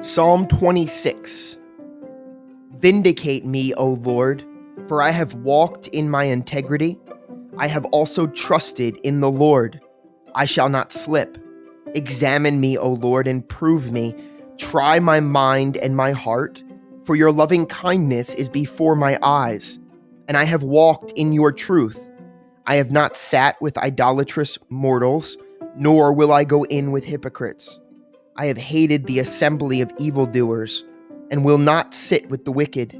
Psalm 26. Vindicate me, O Lord, for I have walked in my integrity. I have also trusted in the Lord. I shall not slip. Examine me, O Lord, and prove me. Try my mind and my heart, for your loving kindness is before my eyes, and I have walked in your truth. I have not sat with idolatrous mortals, nor will I go in with hypocrites. I have hated the assembly of evildoers, and will not sit with the wicked.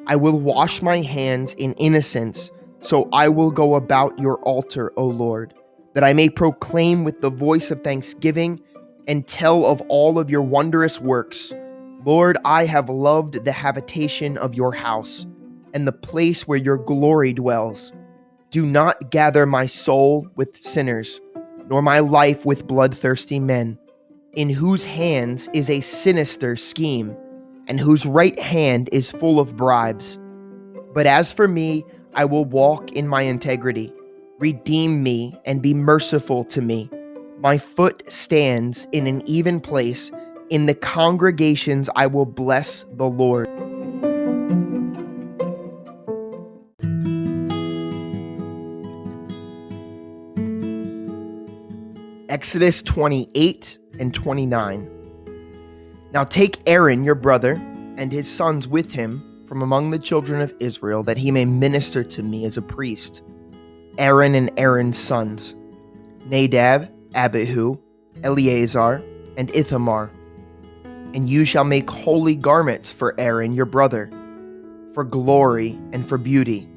I will wash my hands in innocence, so I will go about your altar, O Lord, that I may proclaim with the voice of thanksgiving and tell of all of your wondrous works. Lord, I have loved the habitation of your house, and the place where your glory dwells. Do not gather my soul with sinners, nor my life with bloodthirsty men, in whose hands is a sinister scheme, and whose right hand is full of bribes. But as for me, I will walk in my integrity. Redeem me and be merciful to me. My foot stands in an even place. In the congregations I will bless the Lord. Exodus 28 and 29. Now take Aaron your brother and his sons with him from among the children of Israel, that he may minister to me as a priest. Aaron and Aaron's sons, Nadab, Abihu, Eleazar, and Ithamar. And you shall make holy garments for Aaron your brother, for glory and for beauty.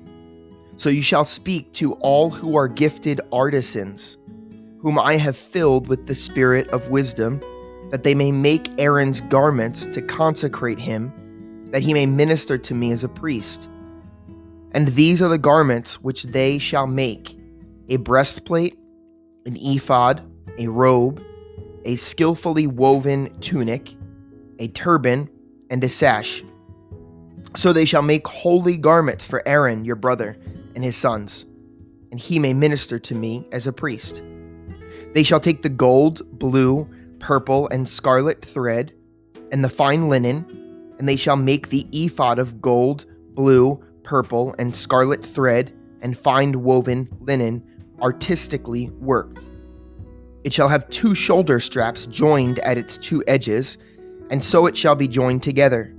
So you shall speak to all who are gifted artisans, whom I have filled with the spirit of wisdom, that they may make Aaron's garments to consecrate him, that he may minister to me as a priest. And these are the garments which they shall make: a breastplate, an ephod, a robe, a skillfully woven tunic, a turban, and a sash. So they shall make holy garments for Aaron your brother and his sons, and he may minister to me as a priest. They shall take the gold, blue, purple, and scarlet thread, and the fine linen, and they shall make the ephod of gold, blue, purple, and scarlet thread, and fine woven linen, artistically worked. It shall have 2 shoulder straps joined at its 2 edges, and so it shall be joined together.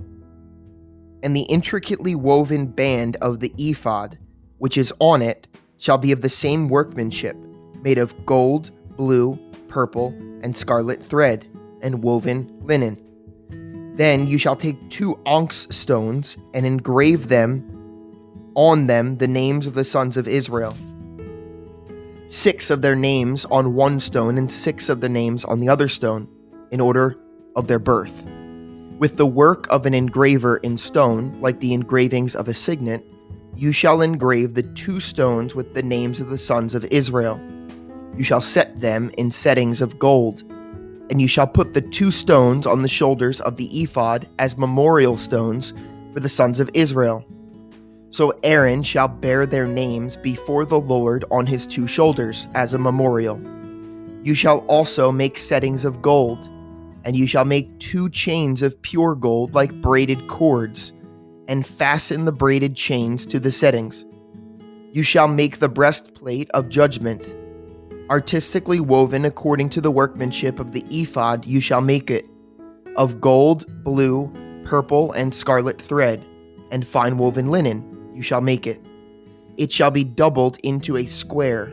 And the intricately woven band of the ephod, which is on it, shall be of the same workmanship, made of gold, blue, purple, and scarlet thread, and woven linen. Then you shall take 2 onyx stones and engrave on them the names of the sons of Israel, 6 of their names on one stone and 6 of the names on the other stone, in order of their birth. With the work of an engraver in stone, like the engravings of a signet, you shall engrave the 2 stones with the names of the sons of Israel. You shall set them in settings of gold, and you shall put the 2 stones on the shoulders of the ephod as memorial stones for the sons of Israel. So Aaron shall bear their names before the Lord on his 2 shoulders as a memorial. You shall also make settings of gold, and you shall make 2 chains of pure gold like braided cords, and fasten the braided chains to the settings. You shall make the breastplate of judgment. Artistically woven according to the workmanship of the ephod, you shall make it, of gold, blue, purple, and scarlet thread, and fine woven linen you shall make it. It shall be doubled into a square.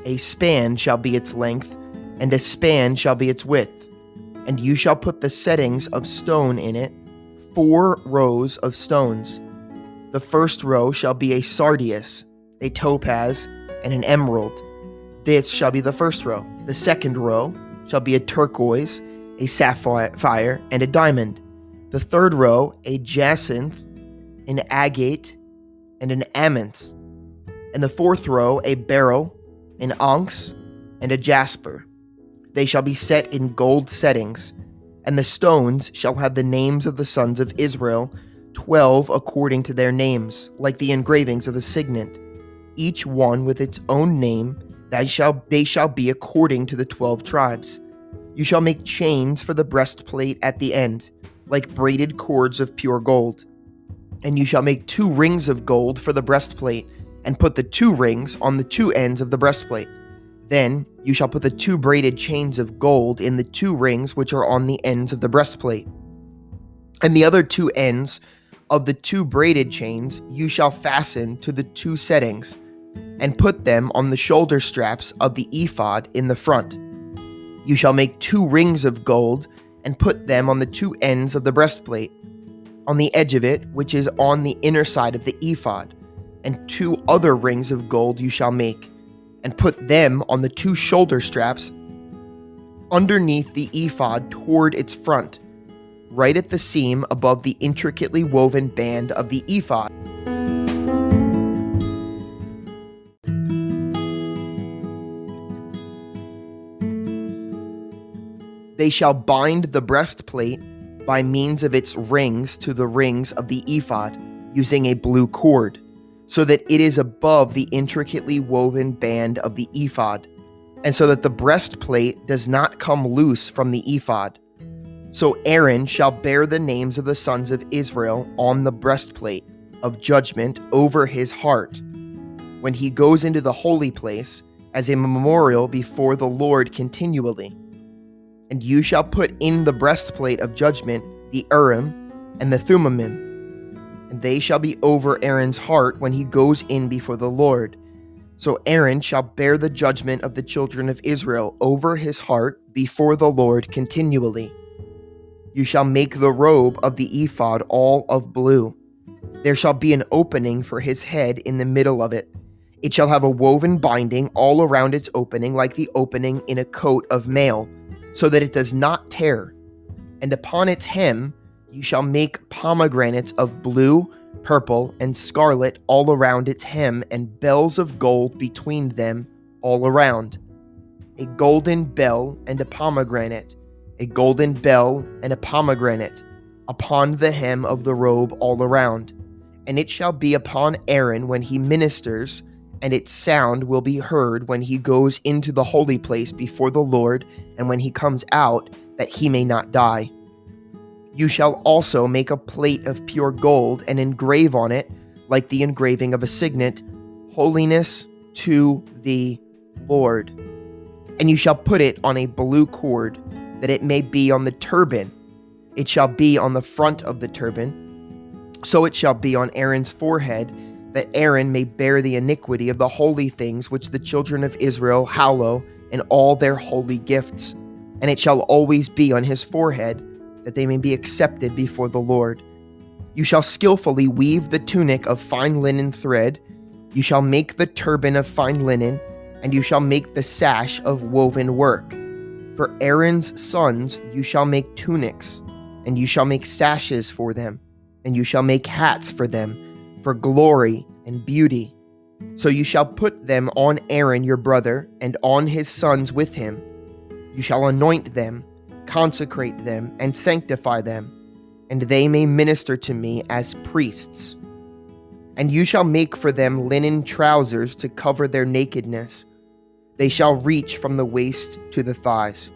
A span shall be its length, and a span shall be its width. And you shall put the settings of stone in it, 4 rows of stones. The first row shall be a sardius, a topaz, and an emerald. This shall be the first row. The second row shall be a turquoise, a sapphire, and a diamond. The third row, a jacinth, an agate, and an amethyst. And the fourth row, a beryl, an onyx, and a jasper. They shall be set in gold settings, and the stones shall have the names of the sons of Israel, 12 according to their names, like the engravings of a signet, each one with its own name, They shall be according to the 12 tribes. You shall make chains for the breastplate at the end, like braided cords of pure gold. And you shall make 2 rings of gold for the breastplate, and put the 2 rings on the 2 ends of the breastplate. Then you shall put the 2 braided chains of gold in the 2 rings which are on the ends of the breastplate. And the other 2 ends of the 2 braided chains you shall fasten to the 2 settings, and put them on the shoulder straps of the ephod in the front. You shall make 2 rings of gold, and put them on the 2 ends of the breastplate, on the edge of it, which is on the inner side of the ephod. And 2 other rings of gold you shall make, and put them on the 2 shoulder straps underneath the ephod toward its front, right at the seam above the intricately woven band of the ephod. They shall bind the breastplate by means of its rings to the rings of the ephod, using a blue cord, so that it is above the intricately woven band of the ephod, and so that the breastplate does not come loose from the ephod. So Aaron shall bear the names of the sons of Israel on the breastplate of judgment over his heart, when he goes into the holy place, as a memorial before the Lord continually. And you shall put in the breastplate of judgment the Urim and the Thummim, and they shall be over Aaron's heart when he goes in before the Lord. So Aaron shall bear the judgment of the children of Israel over his heart before the Lord continually. You shall make the robe of the ephod all of blue. There shall be an opening for his head in the middle of it. It shall have a woven binding all around its opening, like the opening in a coat of mail, so that it does not tear. And upon its hem you shall make pomegranates of blue, purple, and scarlet all around its hem, and bells of gold between them all around. A golden bell and a pomegranate, a golden bell and a pomegranate, upon the hem of the robe all around. And it shall be upon Aaron when he ministers, and its sound will be heard when he goes into the holy place before the Lord, and when he comes out, that he may not die. You shall also make a plate of pure gold, and engrave on it, like the engraving of a signet, holiness to the Lord. And you shall put it on a blue cord, that it may be on the turban. It shall be on the front of the turban. So it shall be on Aaron's forehead, that Aaron may bear the iniquity of the holy things which the children of Israel hallow in all their holy gifts. And it shall always be on his forehead, that they may be accepted before the Lord. You shall skillfully weave the tunic of fine linen thread. You shall make the turban of fine linen, and you shall make the sash of woven work. For Aaron's sons you shall make tunics, and you shall make sashes for them, and you shall make hats for them, for glory and beauty. So you shall put them on Aaron your brother, and on his sons with him. You shall anoint them, consecrate them, and sanctify them, and they may minister to me as priests. And you shall make for them linen trousers to cover their nakedness. They shall reach from the waist to the thighs.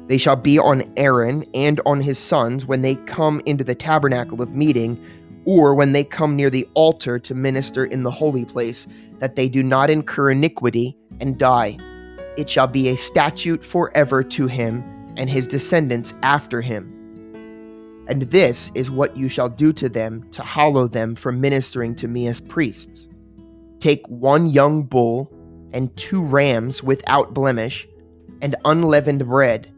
They shall be on Aaron and on his sons when they come into the tabernacle of meeting, or when they come near the altar to minister in the holy place, that they do not incur iniquity and die. It shall be a statute forever to him and his descendants after him. And this is what you shall do to them to hallow them for ministering to me as priests. Take 1 young bull and 2 rams without blemish, and unleavened bread,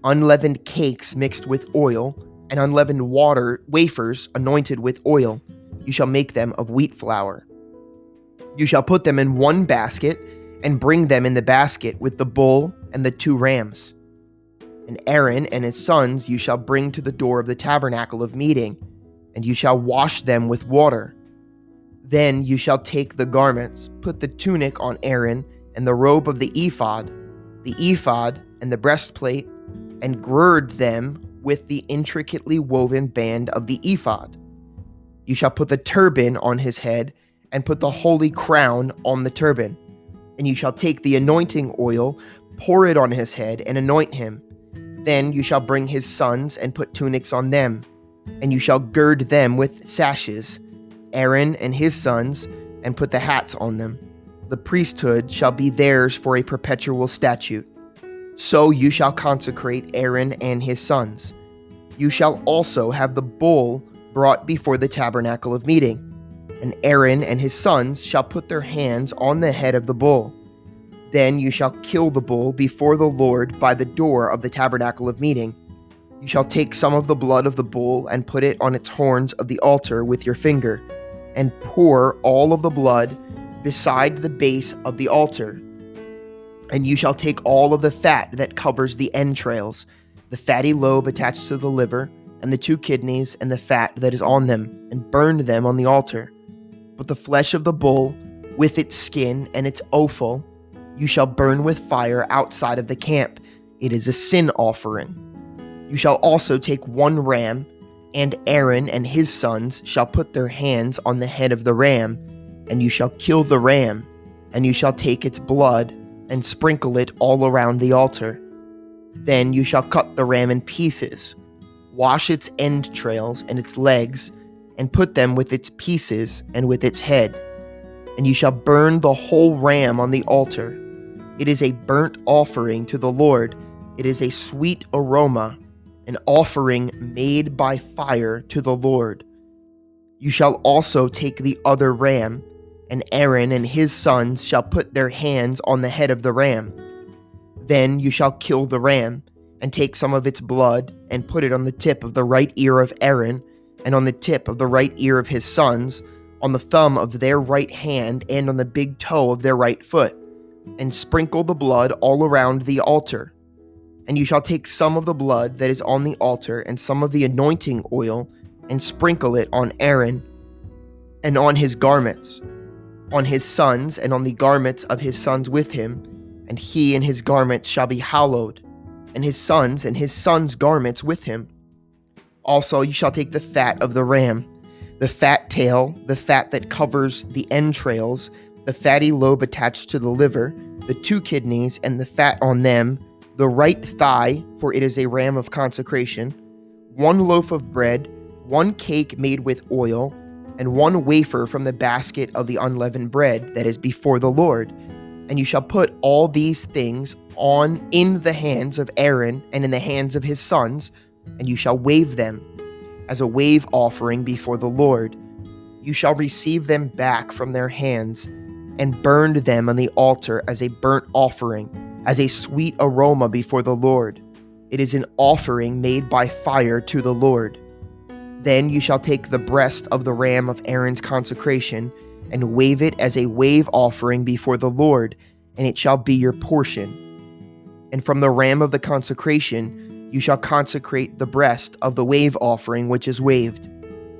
unleavened cakes mixed with oil, and unleavened wafers anointed with oil. You shall make them of wheat flour. You shall put them in 1 basket, and bring them in the basket with the bull and the 2 rams. And Aaron and his sons you shall bring to the door of the tabernacle of meeting, and you shall wash them with water. Then you shall take the garments, put the tunic on Aaron, and the robe of the ephod and the breastplate, and gird them with the intricately woven band of the ephod. You shall put the turban on his head, and put the holy crown on the turban. And you shall take the anointing oil, pour it on his head, and anoint him. Then you shall bring his sons and put tunics on them, and you shall gird them with sashes, Aaron and his sons, and put the hats on them. The priesthood shall be theirs for a perpetual statute. So you shall consecrate Aaron and his sons. You shall also have the bull brought before the tabernacle of meeting, and Aaron and his sons shall put their hands on the head of the bull. Then you shall kill the bull before the Lord by the door of the tabernacle of meeting. You shall take some of the blood of the bull and put it on its horns of the altar with your finger, and pour all of the blood beside the base of the altar. And you shall take all of the fat that covers the entrails, the fatty lobe attached to the liver, and the 2 kidneys, and the fat that is on them, and burn them on the altar. But the flesh of the bull, with its skin and its offal, you shall burn with fire outside of the camp. It is a sin offering. You shall also take 1 ram, and Aaron and his sons shall put their hands on the head of the ram, and you shall kill the ram, and you shall take its blood and sprinkle it all around the altar. Then you shall cut the ram in pieces, wash its entrails and its legs, and put them with its pieces and with its head. And you shall burn the whole ram on the altar. It is a burnt offering to the Lord. It is a sweet aroma, an offering made by fire to the Lord. You shall also take the other ram, and Aaron and his sons shall put their hands on the head of the ram. Then you shall kill the ram, and take some of its blood, and put it on the tip of the right ear of Aaron, and on the tip of the right ear of his sons, on the thumb of their right hand, and on the big toe of their right foot, and sprinkle the blood all around the altar. And you shall take some of the blood that is on the altar, and some of the anointing oil, and sprinkle it on Aaron, and on his garments, on his sons, and on the garments of his sons with him, and he and his garments shall be hallowed, and his sons' garments with him. Also you shall take the fat of the ram, the fat tail, the fat that covers the entrails, the fatty lobe attached to the liver, the 2 kidneys, and the fat on them, the right thigh, for it is a ram of consecration, 1 loaf of bread, 1 cake made with oil, and 1 wafer from the basket of the unleavened bread that is before the Lord. And you shall put all these things in the hands of Aaron and in the hands of his sons, and you shall wave them as a wave offering before the Lord. You shall receive them back from their hands, and burn them on the altar as a burnt offering, as a sweet aroma before the Lord. It is an offering made by fire to the Lord. Then you shall take the breast of the ram of Aaron's consecration, and wave it as a wave offering before the Lord, and it shall be your portion. And from the ram of the consecration you shall consecrate the breast of the wave offering which is waved,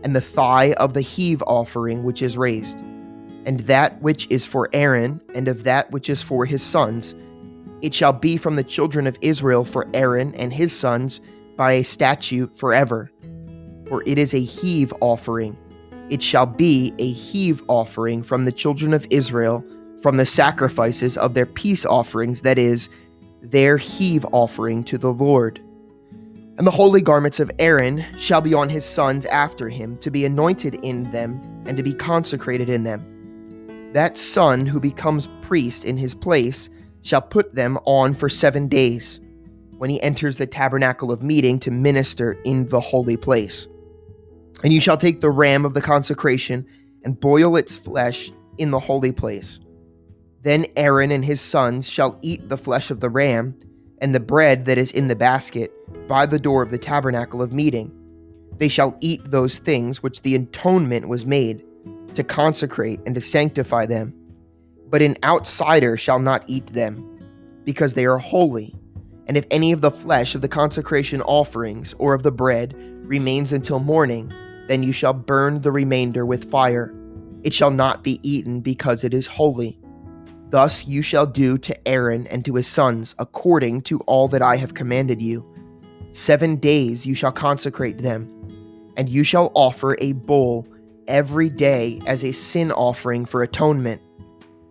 and the thigh of the heave offering which is raised, and that which is for Aaron, and of that which is for his sons. It shall be from the children of Israel for Aaron and his sons by a statute forever. For it is a heave offering. It shall be a heave offering from the children of Israel, from the sacrifices of their peace offerings, that is, their heave offering to the Lord. And the holy garments of Aaron shall be on his sons after him, to be anointed in them, and to be consecrated in them. That son who becomes priest in his place shall put them on for 7 days, when he enters the tabernacle of meeting to minister in the holy place. And you shall take the ram of the consecration, and boil its flesh in the holy place. Then Aaron and his sons shall eat the flesh of the ram, and the bread that is in the basket, by the door of the tabernacle of meeting. They shall eat those things which the atonement was made, to consecrate and to sanctify them. But an outsider shall not eat them, because they are holy. And if any of the flesh of the consecration offerings or of the bread remains until morning, then you shall burn the remainder with fire. It shall not be eaten, because it is holy. Thus you shall do to Aaron and to his sons, according to all that I have commanded you. 7 days you shall consecrate them, and you shall offer a bull every day as a sin offering for atonement.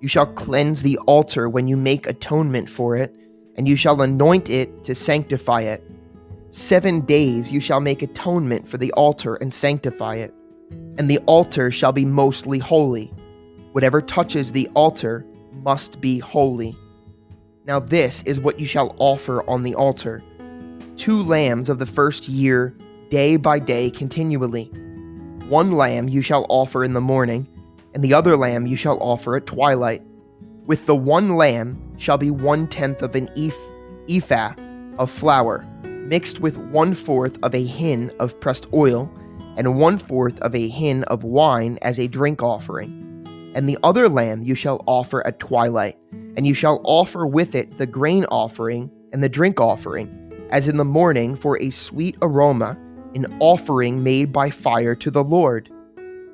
You shall cleanse the altar when you make atonement for it, and you shall anoint it to sanctify it. 7 days you shall make atonement for the altar and sanctify it, and the altar shall be mostly holy. Whatever touches the altar must be holy. Now this is what you shall offer on the altar: 2 lambs of the first year, day by day continually. 1 lamb you shall offer in the morning, and the other lamb you shall offer at twilight. With the 1 lamb shall be 1/10 of an ephah of flour, mixed with 1/4 of a hin of pressed oil, and 1/4 of a hin of wine as a drink offering. And the other lamb you shall offer at twilight, and you shall offer with it the grain offering and the drink offering, as in the morning, for a sweet aroma, an offering made by fire to the Lord.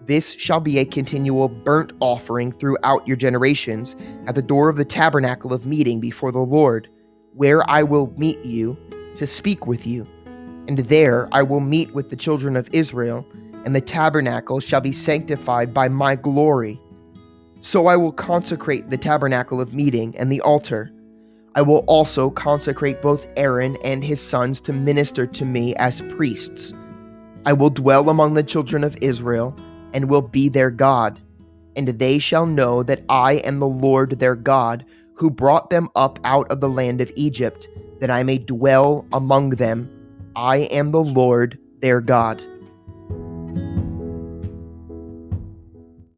This shall be a continual burnt offering throughout your generations at the door of the tabernacle of meeting before the Lord, where I will meet you to speak with you. And there I will meet with the children of Israel, and the tabernacle shall be sanctified by my glory. So I will consecrate the tabernacle of meeting and the altar. I will also consecrate both Aaron and his sons to minister to me as priests. I will dwell among the children of Israel, and will be their God. And they shall know that I am the Lord their God, who brought them up out of the land of Egypt, that I may dwell among them. I am the Lord their God.